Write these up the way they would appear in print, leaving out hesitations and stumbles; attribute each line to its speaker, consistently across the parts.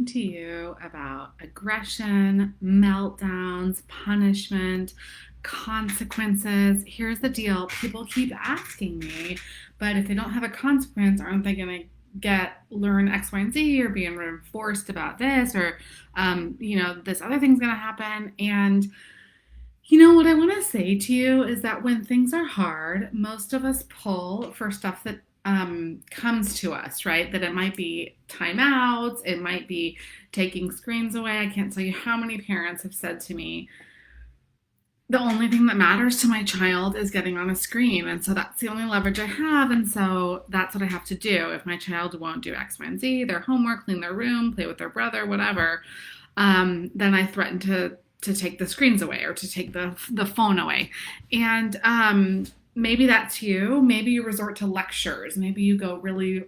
Speaker 1: talking to you about aggression, meltdowns, punishment, consequences. Here's the deal. People keep asking me, but if they don't have a consequence, aren't they going to learn X, Y, and Z or being reinforced about this or, this other thing's going to happen. And what I want to say to you is that when things are hard, most of us pull for stuff that comes to us, right? That it might be timeouts, it might be taking screens away. I can't tell you how many parents have said to me, the only thing that matters to my child is getting on a screen. And so that's the only leverage I have. And so that's what I have to do. If my child won't do X, Y, and Z, their homework, clean their room, play with their brother, whatever, then I threaten to take the screens away or to take the phone away. And maybe that's you. Maybe you resort to lectures. Maybe you go really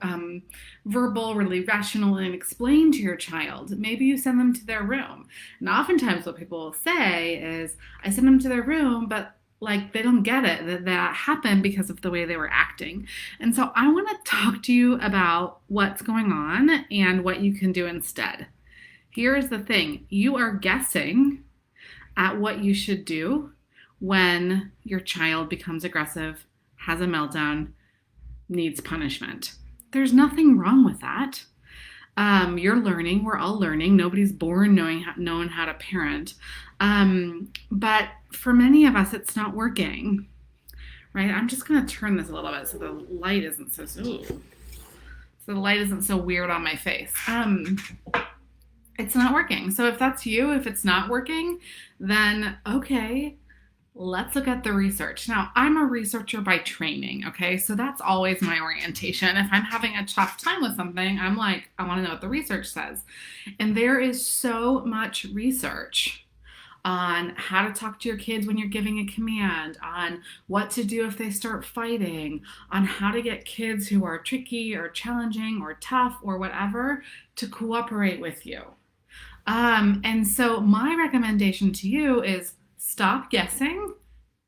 Speaker 1: verbal, really rational and explain to your child. Maybe you send them to their room. And oftentimes what people will say is, I send them to their room, but like they don't get it, that happened because of the way they were acting. And so I want to talk to you about what's going on and what you can do instead. Here's the thing. You are guessing at what you should do when your child becomes aggressive, has a meltdown, needs punishment. There's nothing wrong with that. You're learning. We're all learning. Nobody's born knowing how to parent. But for many of us, it's not working, right? I'm just going to turn this a little bit so the light isn't so weird on my face. It's not working. So if that's you, if it's not working, then okay, let's look at the research. Now, I'm a researcher by training, okay? So that's always my orientation. If I'm having a tough time with something, I'm like, I want to know what the research says. And there is so much research on how to talk to your kids when you're giving a command, on what to do if they start fighting, on how to get kids who are tricky or challenging or tough or whatever to cooperate with you. And so my recommendation to you is stop guessing,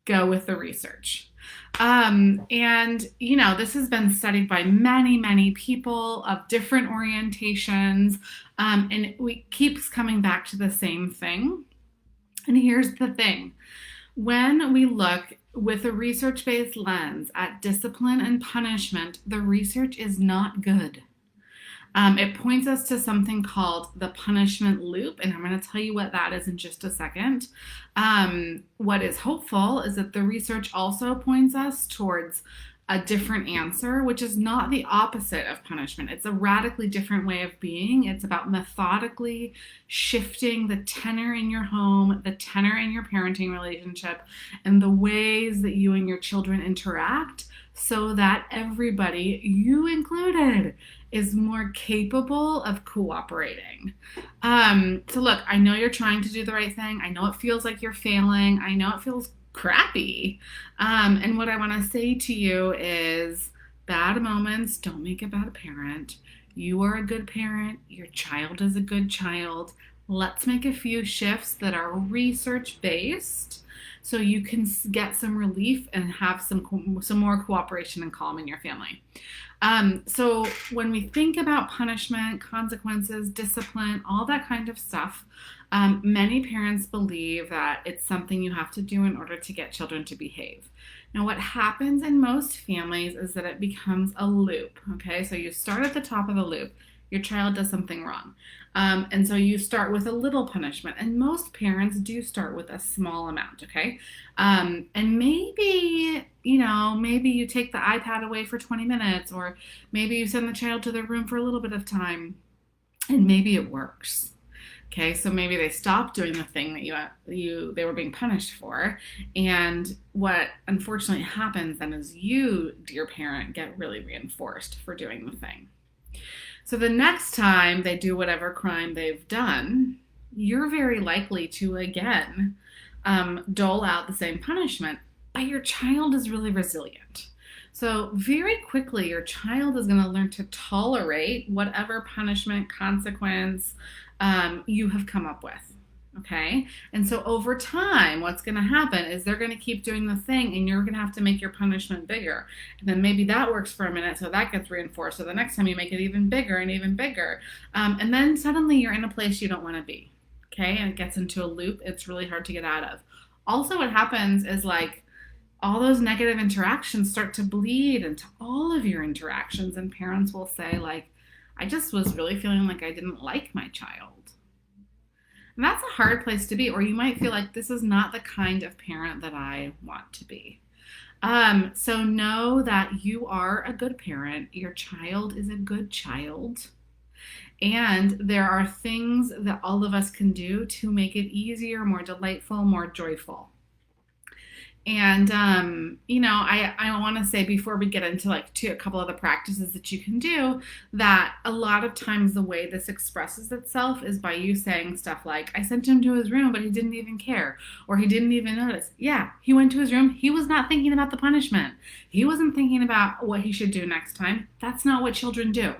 Speaker 1: go with the research. This has been studied by many, many people of different orientations, and it keeps coming back to the same thing. And here's the thing. When we look with a research-based lens at discipline and punishment, the research is not good. It points us to something called the punishment loop, and I'm going to tell you what that is in just a second. What is hopeful is that the research also points us towards a different answer, which is not the opposite of punishment. It's a radically different way of being. It's about methodically shifting the tenor in your home, the tenor in your parenting relationship, and the ways that you and your children interact so that everybody, you included, is more capable of cooperating. So look, I know you're trying to do the right thing. I know it feels like you're failing. I know it feels crappy. And what I want to say to you is bad moments don't make a bad parent. You are a good parent. Your child is a good child. Let's make a few shifts that are research-based so you can get some relief and have some more cooperation and calm in your family. So when we think about punishment, consequences, discipline, all that kind of stuff, many parents believe that it's something you have to do in order to get children to behave. Now, what happens in most families is that it becomes a loop, okay? So you start at the top of the loop. Your child does something wrong. And so you start with a little punishment. And most parents do start with a small amount, okay? And maybe you take the iPad away for 20 minutes, or maybe you send the child to their room for a little bit of time, and maybe it works. Okay, so maybe they stop doing the thing that they were being punished for. And what unfortunately happens then is you, dear parent, get really reinforced for doing the thing. So the next time they do whatever crime they've done, you're very likely to again dole out the same punishment, but your child is really resilient. So very quickly, your child is going to learn to tolerate whatever punishment, consequence you have come up with. Okay. And so over time, what's going to happen is they're going to keep doing the thing and you're going to have to make your punishment bigger. And then maybe that works for a minute. So that gets reinforced. So the next time you make it even bigger and even bigger. And then suddenly you're in a place you don't want to be. Okay. And it gets into a loop. It's really hard to get out of. Also, what happens is like all those negative interactions start to bleed into all of your interactions. And parents will say, like, I just was really feeling like I didn't like my child. And that's a hard place to be, or you might feel like this is not the kind of parent that I want to be. So know that you are a good parent. Your child is a good child. And there are things that all of us can do to make it easier, more delightful, more joyful. And, I want to say before we get into a couple of the practices that you can do, that a lot of times the way this expresses itself is by you saying stuff like, I sent him to his room, but he didn't even care, or he didn't even notice. Yeah, he went to his room. He was not thinking about the punishment. He wasn't thinking about what he should do next time. That's not what children do.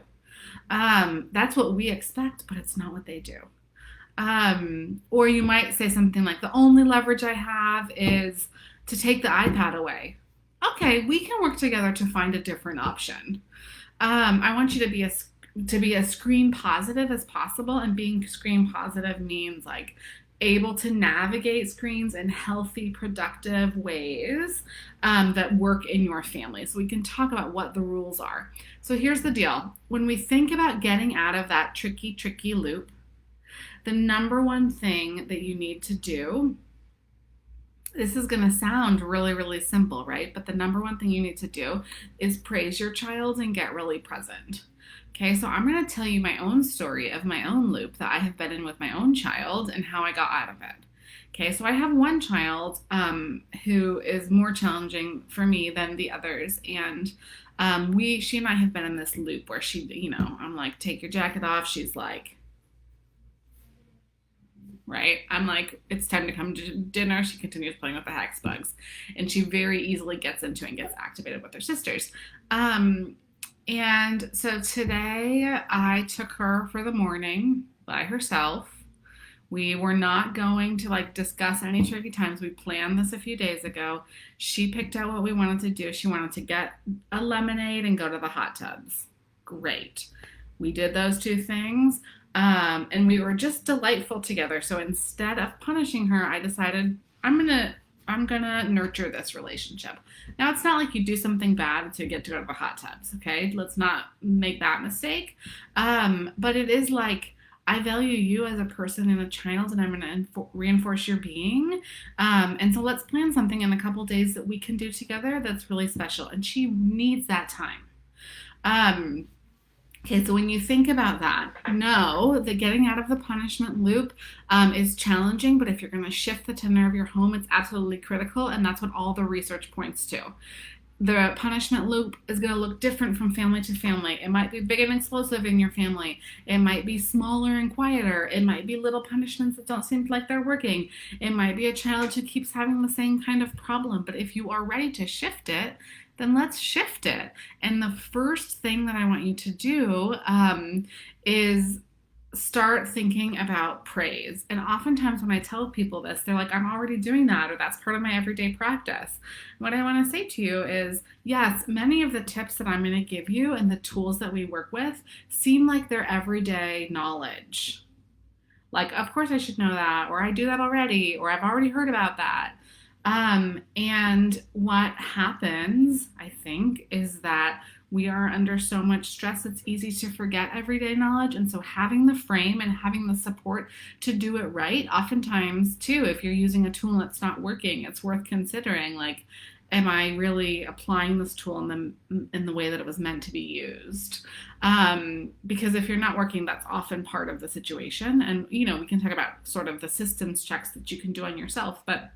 Speaker 1: That's what we expect, but it's not what they do. Or you might say something like, the only leverage I have is to take the iPad away. Okay, we can work together to find a different option. I want you to be as screen positive as possible, and being screen positive means like able to navigate screens in healthy, productive ways that work in your family. So we can talk about what the rules are. So here's the deal. When we think about getting out of that tricky loop, the number one thing that you need to do, this is going to sound really, really simple, right? But the number one thing you need to do is praise your child and get really present. Okay, so I'm going to tell you my own story of my own loop that I have been in with my own child and how I got out of it. Okay, so I have one child who is more challenging for me than the others. And she and I have been in this loop where I'm like, take your jacket off. She's like, right? I'm like, it's time to come to dinner. She continues playing with the hex bugs. And she very easily gets into it and gets activated with her sisters. And so today I took her for the morning by herself. We were not going to discuss any tricky times. We planned this a few days ago. She picked out what we wanted to do. She wanted to get a lemonade and go to the hot tubs. Great. We did those two things. And we were just delightful together. So instead of punishing her, I decided I'm gonna nurture this relationship. Now, it's not like you do something bad to get to go to the hot tubs, okay? Let's not make that mistake. But it is like, I value you as a person and a child, and I'm going to reinforce your being. And so let's plan something in a couple days that we can do together that's really special. And she needs that time. Okay, so when you think about that, know that getting out of the punishment loop is challenging, but if you're going to shift the tenor of your home, it's absolutely critical, and that's what all the research points to. The punishment loop is going to look different from family to family. It might be big and explosive in your family. It might be smaller and quieter. It might be little punishments that don't seem like they're working. It might be a child who keeps having the same kind of problem. But if you are ready to shift it, then let's shift it. And the first thing that I want you to do is start thinking about praise. And oftentimes when I tell people this, they're like, I'm already doing that, or that's part of my everyday practice. What I want to say to you is, yes, many of the tips that I'm going to give you and the tools that we work with seem like they're everyday knowledge. Like, of course I should know that, or I do that already, or I've already heard about that. And what happens, I think, is that we are under so much stress, it's easy to forget everyday knowledge. And so having the frame and having the support to do it right, oftentimes too, if you're using a tool that's not working, it's worth considering, like, am I really applying this tool in the way that it was meant to be used? Because if you're not working, that's often part of the situation. And, we can talk about sort of the systems checks that you can do on yourself, but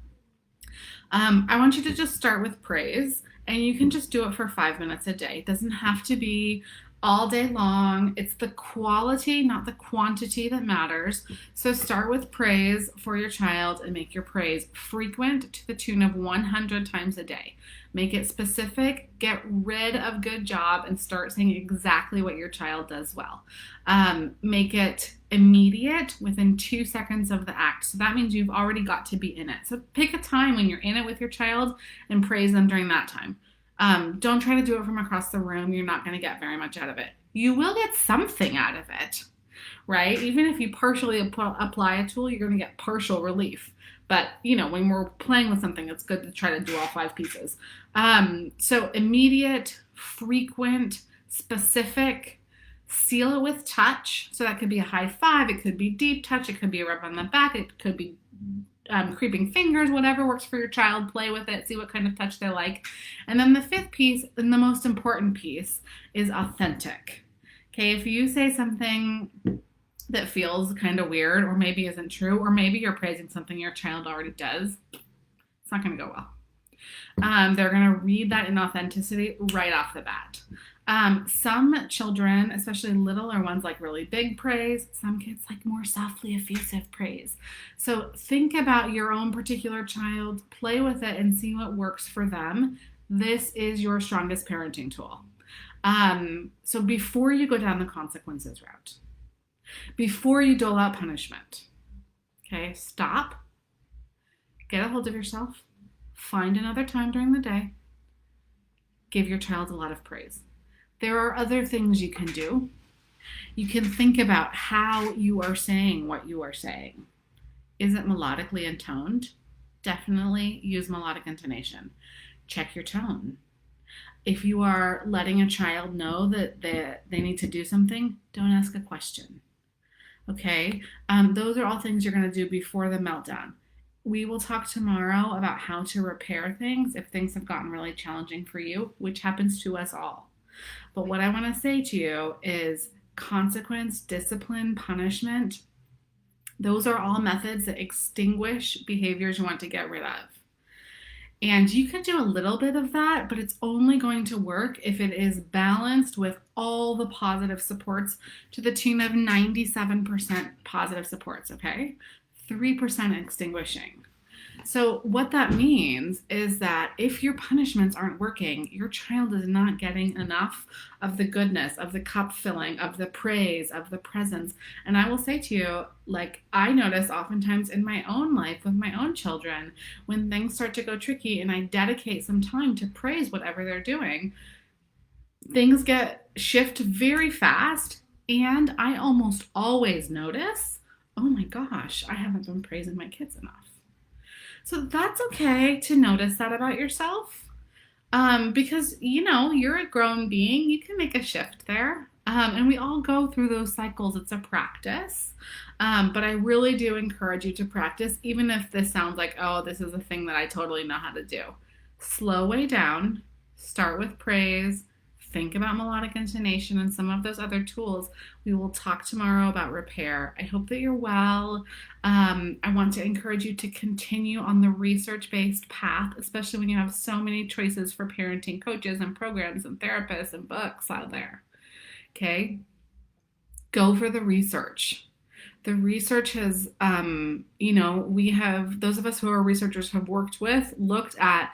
Speaker 1: I want you to just start with praise, and you can just do it for 5 minutes a day. It doesn't have to be all day long. It's the quality, not the quantity, that matters. So start with praise for your child and make your praise frequent to the tune of 100 times a day. Make it specific, get rid of good job, and start saying exactly what your child does well. Make it immediate within 2 seconds of the act. So that means you've already got to be in it. So pick a time when you're in it with your child and praise them during that time. Don't try to do it from across the room. You're not going to get very much out of it. You will get something out of it, right? Even if you partially apply a tool, you're going to get partial relief. But, when we're playing with something, it's good to try to do all 5 pieces. So immediate, frequent, specific, seal it with touch. So that could be a high five. It could be deep touch. It could be a rub on the back. It could be creeping fingers, whatever works for your child. Play with it, see what kind of touch they like. And then the 5th piece, and the most important piece, is authentic. Okay, if you say something that feels kind of weird or maybe isn't true, or maybe you're praising something your child already does, it's not going to go well. They're going to read that inauthenticity right off the bat. Some children, especially littler ones, like really big praise. Some kids like more softly effusive praise. So think about your own particular child, play with it, and see what works for them. This is your strongest parenting tool. So before you go down the consequences route, before you dole out punishment, okay, stop, get a hold of yourself, find another time during the day, give your child a lot of praise. There are other things you can do. You can think about how you are saying what you are saying. Is it melodically intoned? Definitely use melodic intonation. Check your tone. If you are letting a child know that they need to do something, don't ask a question. Okay? Those are all things you're going to do before the meltdown. We will talk tomorrow about how to repair things if things have gotten really challenging for you, which happens to us all. But what I want to say to you is consequence, discipline, punishment, those are all methods that extinguish behaviors you want to get rid of. And you can do a little bit of that, but it's only going to work if it is balanced with all the positive supports to the tune of 97% positive supports, okay? 3% extinguishing. So what that means is that if your punishments aren't working, your child is not getting enough of the goodness, of the cup filling, of the praise, of the presence. And I will say to you, like I notice oftentimes in my own life with my own children, when things start to go tricky and I dedicate some time to praise whatever they're doing, things shift very fast. And I almost always notice, oh my gosh, I haven't been praising my kids enough. So that's okay to notice that about yourself, because, you're a grown being. You can make a shift there, and we all go through those cycles. It's a practice, but I really do encourage you to practice, even if this sounds like, oh, this is a thing that I totally know how to do. Slow way down, start with praise, think about melodic intonation and some of those other tools. We will talk tomorrow about repair. I hope that you're well. I want to encourage you to continue on the research-based path, especially when you have so many choices for parenting coaches and programs and therapists and books out there. Okay? Go for the research. The research has, we have, those of us who are researchers have looked at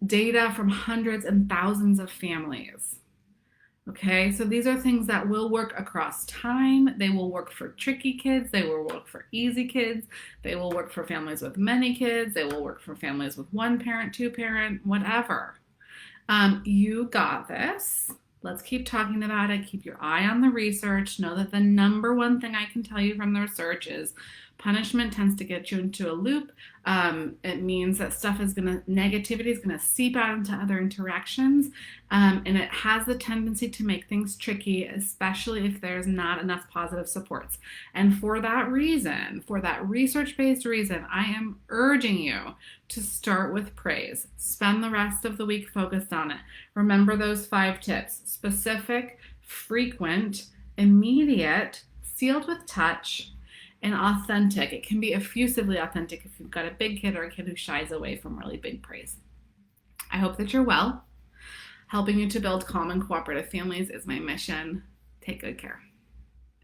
Speaker 1: data from hundreds and thousands of families. Okay, so these are things that will work across time. They will work for tricky kids. They will work for easy kids. They will work for families with many kids. They will work for families with 1 parent, 2 parent, whatever. You got this. Let's keep talking about it. Keep your eye on the research. Know that the number one thing I can tell you from the research is punishment tends to get you into a loop. It means that negativity is going to seep out into other interactions. And it has the tendency to make things tricky, especially if there's not enough positive supports. And for that reason, for that research-based reason, I am urging you to start with praise. Spend the rest of the week focused on it. Remember those 5 tips: specific, frequent, immediate, sealed with touch, and authentic. It can be effusively authentic if you've got a big kid or a kid who shies away from really big praise. I hope that you're well. Helping you to build calm and cooperative families is my mission. Take good care.